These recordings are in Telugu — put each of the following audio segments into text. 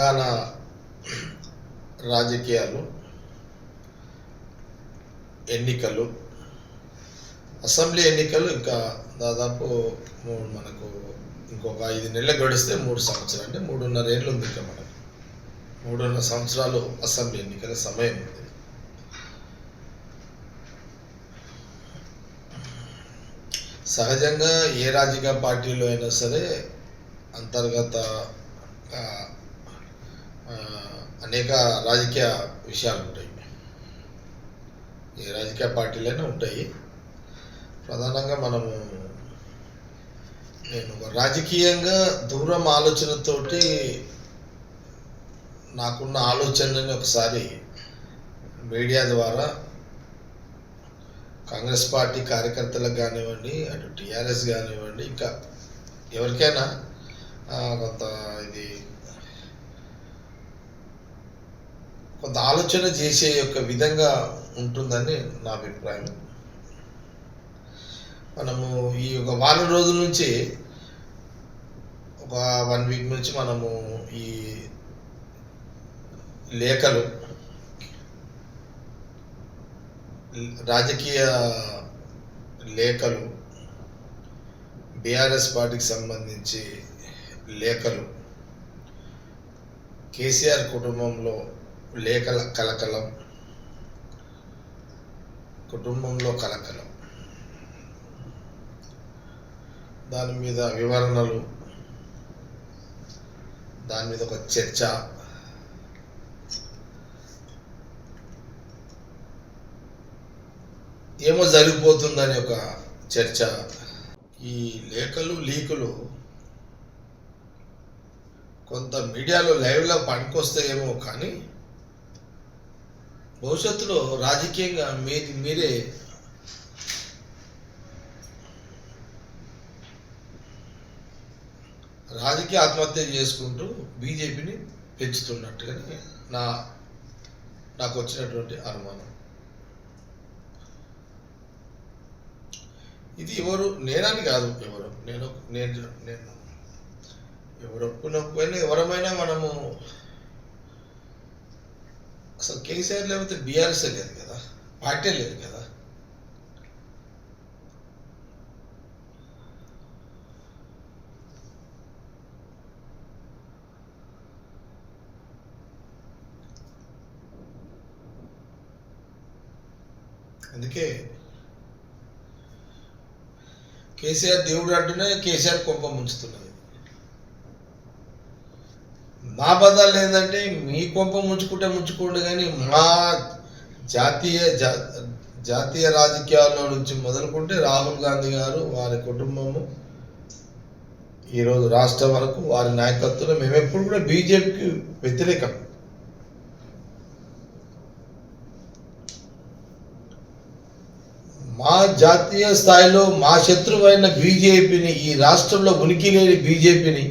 తెలంగాణ రాజకీయాలు, ఎన్నికలు, అసెంబ్లీ ఎన్నికలు ఇంకా దాదాపు మనకు ఇంకొక 5 నెలలు గడిస్తే 3 సంవత్సరాలు, అంటే 3.5 ఏళ్ళు ఉంది. ఇంకా మనకు 3.5 సంవత్సరాలు అసెంబ్లీ ఎన్నికల సమయం ఉంది. సహజంగా ఏ రాజకీయ పార్టీలో అయినా సరే అంతర్గత అనేక రాజకీయ విషయాలు ఉంటాయి. ఏ రాజకీయ పార్టీలైనా ఉంటాయి. ప్రధానంగా నేను రాజకీయంగా దూరం ఆలోచనతోటి నాకున్న ఆలోచనని ఒకసారి మీడియా ద్వారా కాంగ్రెస్ పార్టీ కార్యకర్తలకు కానివ్వండి, అటు టీఆర్ఎస్ కానివ్వండి, ఇంకా ఎవరికైనా కొంత ఆలోచన చేసే యొక్క విధంగా ఉంటుందని నా అభిప్రాయం. మనము ఈ ఒక వారం రోజుల నుంచి, ఒక 1 వీక్ నుంచి మనము ఈ లేఖలు, రాజకీయ లేఖలు, బీఆర్ఎస్ పార్టీకి సంబంధించి లేఖలు, కేసీఆర్ కుటుంబంలో లేఖల కలకలం, కుటుంబంలో కలకలం, దాని మీద వివరణలు, దాని మీద ఒక చర్చ, ఏమో జరిగిపోతుందని ఒక చర్చ. ఈ లేఖలు, లీకులు కొంత మీడియాలో లైవ్లో పనికొస్తాయేమో, కానీ భవిష్యత్తులో రాజకీయంగా మీరే రాజకీయ ఆత్మహత్య చేసుకుంటూ బీజేపీని పెంచుతున్నట్టుగానే నాకు వచ్చినటువంటి అనుమానం. ఇది ఎవరు నేనని కాదు, నేను ఎవరు ఒప్పుకున్నపోయినా ఎవరమైనా మనము అసలు కేసీఆర్ లేకపోతే బీఆర్ఎస్ లేదు కదా, పార్టీ లేదు కదా. అందుకే కేసీఆర్ దేవుడు అంటూనే కేసీఆర్ కొంప ముంచుతున్నది. మా బదాలు ఏంటంటే, మీ కొంప ముంచుకోండి, కానీ మా జాతీయ రాజకీయాల్లో నుంచి మొదలుకుంటే రాహుల్ గాంధీ గారు, వారి కుటుంబము, ఈరోజు రాష్ట్రం వరకు వారి నాయకత్వంలో మేము ఎప్పుడు కూడా బీజేపీకి వ్యతిరేకం. మా జాతీయ స్థాయిలో మా శత్రువైన బీజేపీని, ఈ రాష్ట్రంలో ఉనికి లేని బీజేపీని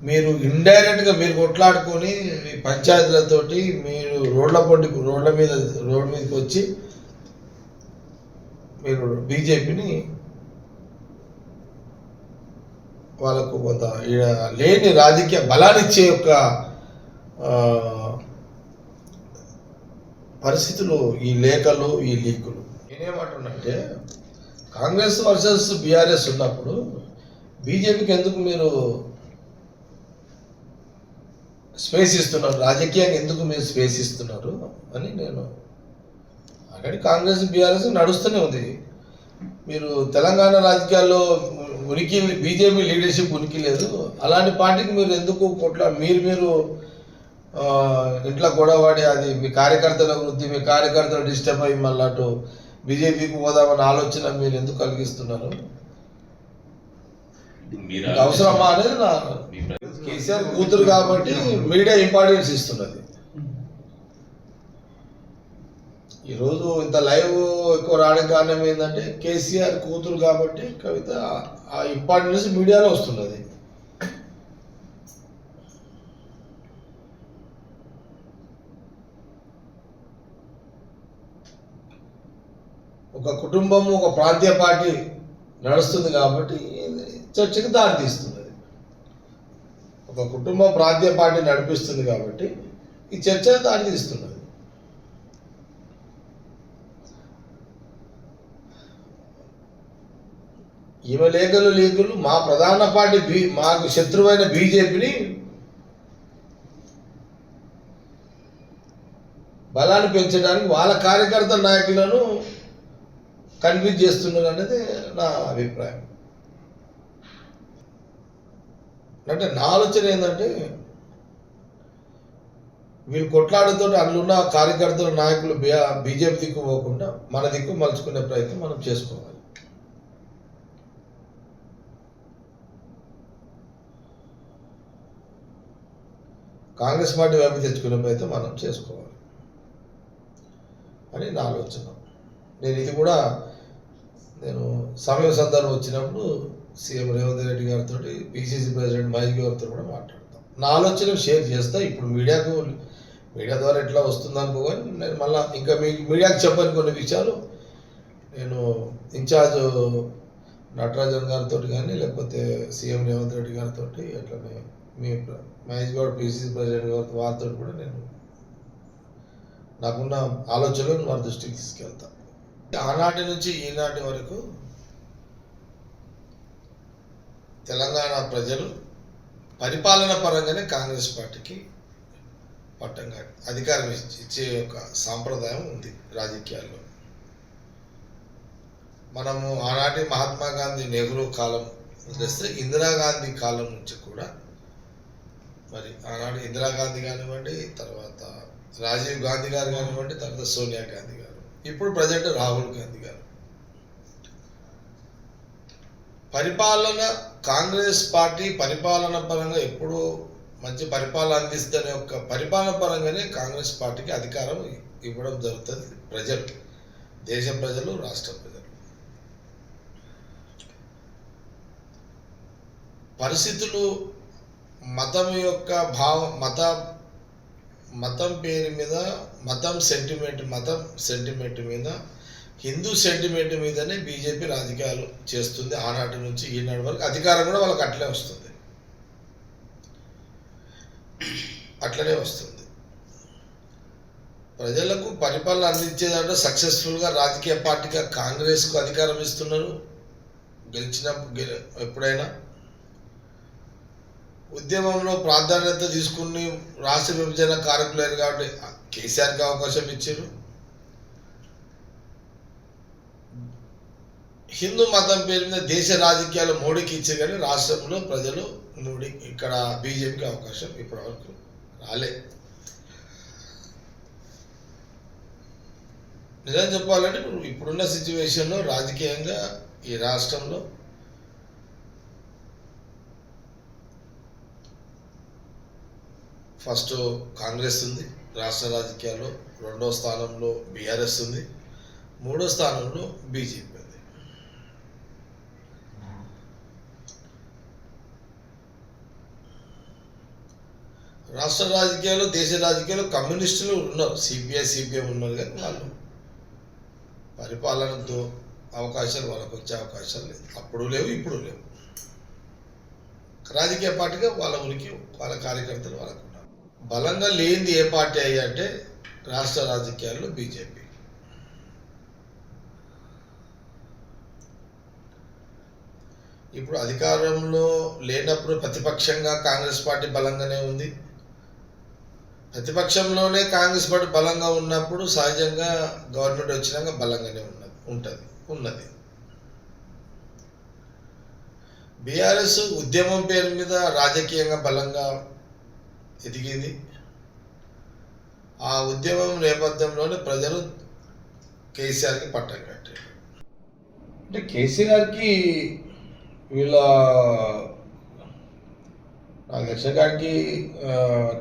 మీరు ఇండైరెక్ట్గా మీరు కొట్లాడుకొని మీ పంచాయతీలతోటి మీరు రోడ్ల మీదకి వచ్చి మీరు బీజేపీని వాళ్ళకు కొంత లేని రాజకీయ బలాన్నిచ్చే యొక్క పరిస్థితులు ఈ లేఖలు, ఈ లీకులు. నేనేమంటున్నంటే, కాంగ్రెస్ వర్సెస్ బీఆర్ఎస్ ఉన్నప్పుడు బీజేపీకి ఎందుకు మీరు స్పేస్ ఇస్తున్నారు, రాజకీయంగా ఎందుకు మీరు స్పేస్ ఇస్తున్నారు అని నేను ఆల్రెడీ కాంగ్రెస్ బీఆర్ఎస్ నడుస్తూనే ఉంది. మీరు తెలంగాణ రాజకీయాల్లో బీజేపీ లీడర్షిప్ ఉనికి లేదు, అలాంటి పార్టీకి మీరు ఎందుకు మీరు ఇంట్లో గొడవడి అది మీ కార్యకర్తల వృద్ధి, మీ కార్యకర్తలు డిస్టర్బ్ అయ్యి మళ్ళీ అటు బీజేపీకి పోదామన్న ఆలోచన మీరు ఎందుకు కలిగిస్తున్నారు? అవసరమా అనేది నా కేసీఆర్ కూతురు కాబట్టి మీడియా ఇంపార్టెన్స్ ఇస్తున్నది. ఈరోజు ఇంత లైవ్ ఎక్కువ రావడానికి కారణం ఏంటంటే, కేసీఆర్ కూతురు కాబట్టి కవిత ఆ ఇంపార్టెన్స్ మీడియాలో వస్తున్నది. ఒక కుటుంబము, ఒక ప్రాంతీయ పార్టీ నడుస్తుంది కాబట్టి చర్చకు దారి తీస్తున్నది. ఒక కుటుంబం ప్రాంతీయ పార్టీ నడిపిస్తుంది కాబట్టి ఈ చర్చ దారి తీస్తున్నది. ఈమె లీకులు మా ప్రధాన పార్టీ మాకు శత్రువైన బీజేపీని బలాన్ని పెంచడానికి వాళ్ళ కార్యకర్త నాయకులను కన్విన్స్ చేస్తున్నారు అనేది నా అభిప్రాయం. అంటే నా ఆలోచన ఏంటంటే వీళ్ళు కొట్లాడుతూ అందులో కార్యకర్తల నాయకులు బీజేపీ దిక్కు పోకుండా మన దిక్కు మలుచుకునే ప్రయత్నం మనం చేసుకోవాలి. కాంగ్రెస్ పార్టీ వైపు తెచ్చుకునే ప్రయత్నం మనం చేసుకోవాలి అని నా ఆలోచన. నేను సమయం సందర్భం వచ్చినప్పుడు సీఎం రేవంత్ రెడ్డి గారితో, పిసిసి ప్రెసిడెంట్ మహేష్ గారితో కూడా మాట్లాడతాం. నా ఆలోచన షేర్ చేస్తా. ఇప్పుడు మీడియా ద్వారా ఎట్లా వస్తుంది అనుకోని నేను మళ్ళీ ఇంకా మీకు మీడియాకి చెప్పని కొన్ని విషయాలు నేను ఇన్ఛార్జ్ నటరాజన్ గారితో కానీ లేకపోతే సీఎం రేవంత్ రెడ్డి గారితో అట్లనే మీ మహేష్ గౌడ్ పిసిసి ప్రెసిడెంట్ గారితో వారితో కూడా నేను నాకున్న ఆలోచనలను వారి దృష్టికి తీసుకెళ్తా. ఆనాటి నుంచి ఈనాటి వరకు తెలంగాణ ప్రజలు పరిపాలన పరంగానే కాంగ్రెస్ పార్టీకి పట్టంగా అధికారం ఇచ్చే ఒక సాంప్రదాయం ఉంది రాజకీయాల్లో. మనము ఆనాటి మహాత్మా గాంధీ, నెహ్రూ కాలం వదిలేస్తే ఇందిరాగాంధీ కాలం నుంచి కూడా మరి ఆనాడు ఇందిరాగాంధీ కానివ్వండి, తర్వాత రాజీవ్ గాంధీ గారు కానివ్వండి, తర్వాత సోనియా గాంధీ గారు, ఇప్పుడు ప్రజెంట్ రాహుల్ గాంధీ గారు కాంగ్రెస్ పార్టీ పరిపాలన పరంగా ఎప్పుడూ మంచి పరిపాలన అందిస్తేనే ఒక పరిపాలన పరంగానే కాంగ్రెస్ పార్టీకి అధికారం ఇవ్వడం జరుగుతుంది. ప్రజలు, దేశ ప్రజలు, రాష్ట్ర ప్రజలు పరిస్థితులు మతం యొక్క మతం పేరు మీద, మతం సెంటిమెంట్ మీద, హిందూ సెంటిమెంట్ మీదనే బీజేపీ రాజకీయాలు చేస్తుంది. ఆనాటి నుంచి ఈనాటి వరకు అధికారం కూడా వాళ్ళకి అట్లనే వస్తుంది. ప్రజలకు పరిపాలన అందించేదంటే సక్సెస్ఫుల్గా రాజకీయ పార్టీగా కాంగ్రెస్కు అధికారం ఇస్తున్నారు. ఎప్పుడైనా ఉద్యమంలో ప్రాధాన్యత తీసుకుని రాష్ట్ర విభజన కారకులేరు కాబట్టి కేసీఆర్కి అవకాశం ఇచ్చారు. హిందూ మతం పేరు మీద దేశ రాజకీయాలు మోడీకి ఇచ్చారు, కానీ రాష్ట్రంలో ప్రజలు ఇక్కడ బీజేపీకి అవకాశం ఇప్పటివరకు రాలే. నిజం చెప్పాలంటే ఇప్పుడున్న సిచ్యువేషన్లో రాజకీయంగా ఈ రాష్ట్రంలో ఫస్ట్ కాంగ్రెస్ ఉంది రాష్ట్ర రాజకీయాల్లో, రెండో స్థానంలో బీఆర్ఎస్ ఉంది, మూడో స్థానంలో బీజేపీ ఉంది. రాష్ట్ర రాజకీయాల్లో, దేశ రాజకీయాల్లో కమ్యూనిస్టులు ఉన్నారు, సిపిఎం ఉన్నారు, కానీ వాళ్ళు పరిపాలనతో అవకాశాలు వాళ్ళకు వచ్చే అవకాశాలు లేదు. అప్పుడు లేవు, ఇప్పుడు లేవు. రాజకీయ పార్టీగా వాళ్ళ ఉనికి, వాళ్ళ కార్యకర్తలు వాళ్ళకు ఉన్నారు. బలంగా లేనిది ఏ పార్టీ అయ్యా అంటే రాష్ట్ర రాజకీయాల్లో బీజేపీ. ఇప్పుడు అధికారంలో లేనప్పుడు ప్రతిపక్షంగా కాంగ్రెస్ పార్టీ బలంగానే ఉంది. ప్రతిపక్షంలోనే కాంగ్రెస్ పార్టీ బలంగా ఉన్నప్పుడు సహజంగా గవర్నమెంట్ వచ్చినాక బలంగానే ఉన్నది. బీఆర్ఎస్ ఉద్యమం పేరు మీద రాజకీయంగా బలంగా ఎదిగింది. ఆ ఉద్యమం నేపథ్యంలోనే ప్రజలు కేసీఆర్కి పట్టం కట్టారు. అంటే కేసీఆర్కి వీళ్ళ నాకు లక్ష్యకాడికి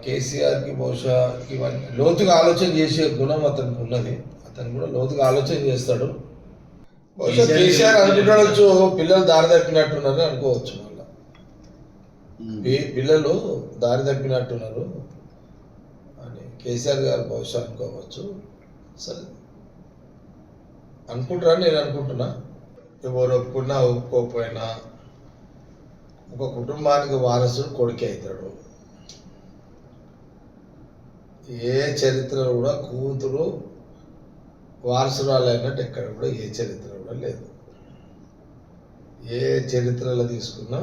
కేసీఆర్కి బహుశా ఇవన్నీ లోతుగా ఆలోచన చేసే గుణం అతనికి ఉన్నది. అతను కూడా లోతుగా ఆలోచన చేస్తాడు. బహుశా కేసీఆర్ అనుకుంటాడొచ్చు, పిల్లలు దారి తప్పినట్టున్నారు అనుకోవచ్చు. మళ్ళీ పిల్లలు దారి తప్పినట్టున్నారు అని కేసీఆర్ గారు బహుశా అనుకోవచ్చు. సరే అనుకుంటారని నేను అనుకుంటున్నా. ఎవరు ఒప్పుకున్నా ఒప్పుకోకపోయినా ఒక కుటుంబానికి వారసుడు కొడుకే అవుతాడు. ఏ చరిత్రలో కూడా కూతురు వారసురాలు అన్నట్టు ఎక్కడ కూడా ఏ చరిత్ర కూడా లేదు. ఏ చరిత్రలో తీసుకున్నా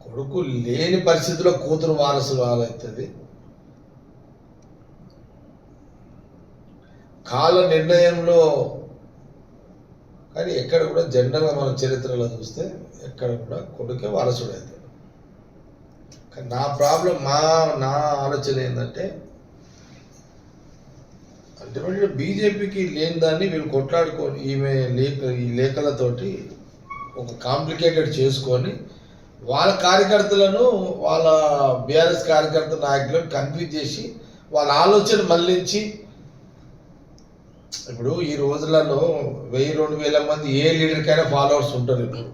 కొడుకు లేని పరిస్థితిలో కూతురు వారసురాలు అవుతుంది. కాల నిర్ణయంలో కానీ ఎక్కడ కూడా జనరల్గా మన చరిత్రలో చూస్తే ఎక్కడ కూడా కొడుకే వారసుడు అవుతాడు. కానీ నా ప్రాబ్లం నా ఆలోచన ఏంటంటే అల్టిమేట్గా బీజేపీకి లేని దాన్ని వీళ్ళు కొట్లాడుకొని ఈ లేఖలతోటి ఒక కాంప్లికేటెడ్ చేసుకొని వాళ్ళ కార్యకర్తలను వాళ్ళ బీఆర్ఎస్ కార్యకర్త నాయకులను కన్ఫ్యూజ్ చేసి వాళ్ళ ఆలోచన మళ్ళించి ఇప్పుడు ఈ రోజులలో 1000-2000 మంది ఏ లీడర్కైనా ఫాలోవర్స్ ఉంటారు. ఇప్పుడు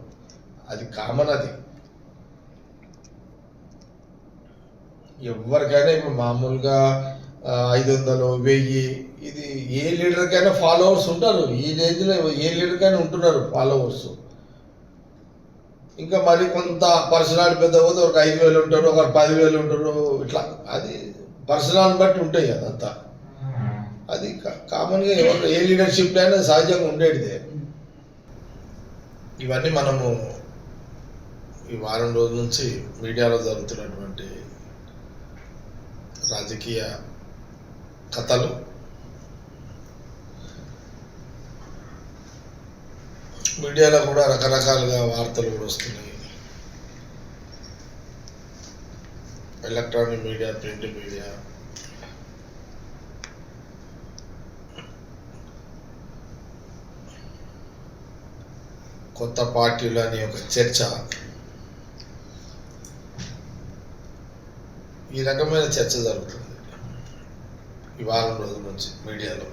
అది కామన్. అది ఎవరికైనా ఇప్పుడు మామూలుగా 500-1000 ఇది ఏ లీడర్కైనా ఫాలోవర్స్ ఉంటారు. ఈ రేంజ్లో ఏ లీడర్కైనా ఉంటున్నారు ఫాలోవర్స్. ఇంకా మరి కొంత పర్సనాలిటీ పెద్ద పోతే ఒక 5000 ఉంటారు, ఒక 10,000 ఉంటారు. ఇట్లా అది పర్సనాలిటీ బట్టి ఉంటాయి అదంతా. అది కామన్గా ఎవరు ఏ లీడర్షిప్ అయినా సహజంగా ఉండేటిదే. ఇవన్నీ మనము ఈ వారం రోజుల నుంచి మీడియాలో జరుగుతున్నటువంటి రాజకీయ కథలు, మీడియాలో కూడా రకరకాలుగా వార్తలు కూడా వస్తున్నాయి. Electronic media, print media. కొత్త పార్టీలు అనే ఒక చర్చ, ఈ రకమైన చర్చ జరుగుతుంది ఈ వారం రోజుల నుంచి మీడియాలో.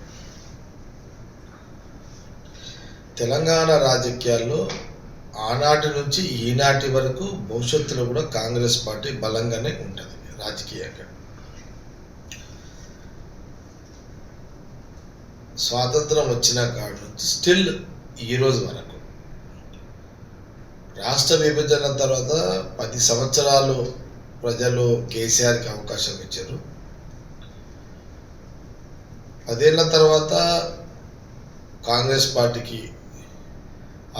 తెలంగాణ రాజకీయాల్లో ఆనాటి నుంచి ఈనాటి వరకు భవిష్యత్తులో కూడా కాంగ్రెస్ పార్టీ బలంగానే ఉంటుంది రాజకీయంగా. స్వాతంత్రం వచ్చిన కాడి నుంచి స్టిల్ ఈరోజు వరకు, రాష్ట్ర విభజన తర్వాత 10 సంవత్సరాలు ప్రజలు కేసీఆర్కి అవకాశం ఇచ్చారు. 10 ఏళ్ళ తర్వాత కాంగ్రెస్ పార్టీకి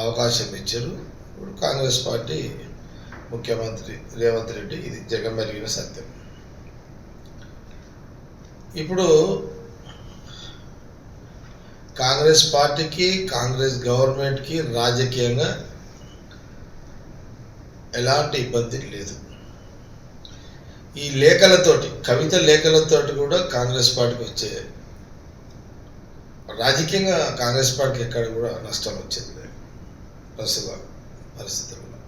అవకాశం ఇచ్చారు. ఇప్పుడు కాంగ్రెస్ పార్టీ ముఖ్యమంత్రి రేవంత్ రెడ్డి, ఇది జగమెరిగిన సత్యం. ఇప్పుడు కాంగ్రెస్ పార్టీకి, కాంగ్రెస్ గవర్నమెంట్కి రాజకీయంగా ఎలాంటి ఇబ్బంది లేదు. ఈ లేఖలతోటి, కవిత లేఖలతోటి కూడా కాంగ్రెస్ పార్టీకి వచ్చే రాజకీయంగా కాంగ్రెస్ పార్టీకి ఎక్కడ కూడా నష్టం వచ్చింది ప్రస్తుత పరిస్థితుల్లో.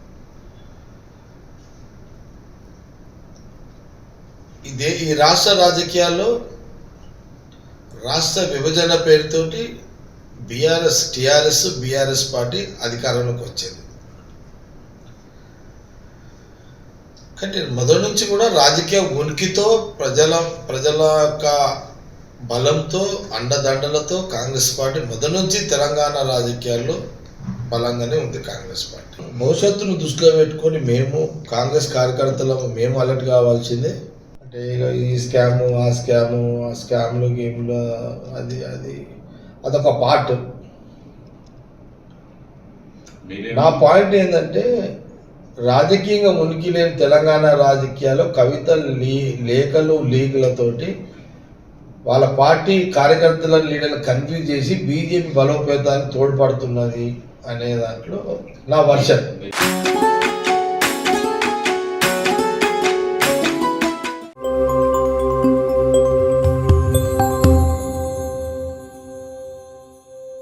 ఈ రాష్ట్ర రాజకీయాల్లో రాష్ట్ర విభజన పేరుతోటి టిఆర్ఎస్ పార్టీ అధికారంలోకి వచ్చింది. కానీ మొదటి నుంచి కూడా రాజకీయ ఉనికితో, ప్రజల యొక్క బలంతో, అండదండలతో కాంగ్రెస్ పార్టీ మొదటి నుంచి తెలంగాణ రాజకీయాల్లో బలంగానే ఉంది కాంగ్రెస్ పార్టీ. భవిష్యత్తును దృష్టిలో పెట్టుకొని మేము కాంగ్రెస్ కార్యకర్తలకు మేము అలర్ట్ కావాల్సిందే. అంటే ఈ స్కాము, ఆ స్కామ్లు గేమ్లు అదొక పార్ట్. నా పాయింట్ ఏంటంటే, రాజకీయంగా ఉనికి లేని తెలంగాణ రాజకీయాల్లో కవిత లేఖలు లీగులతోటి వాళ్ళ పార్టీ కార్యకర్తల లీడర్లు కన్ఫ్యూజ్ చేసి బీజేపీ బలోపేతానికి తోడ్పడుతున్నది అనే దాంట్లో నా వర్షన్.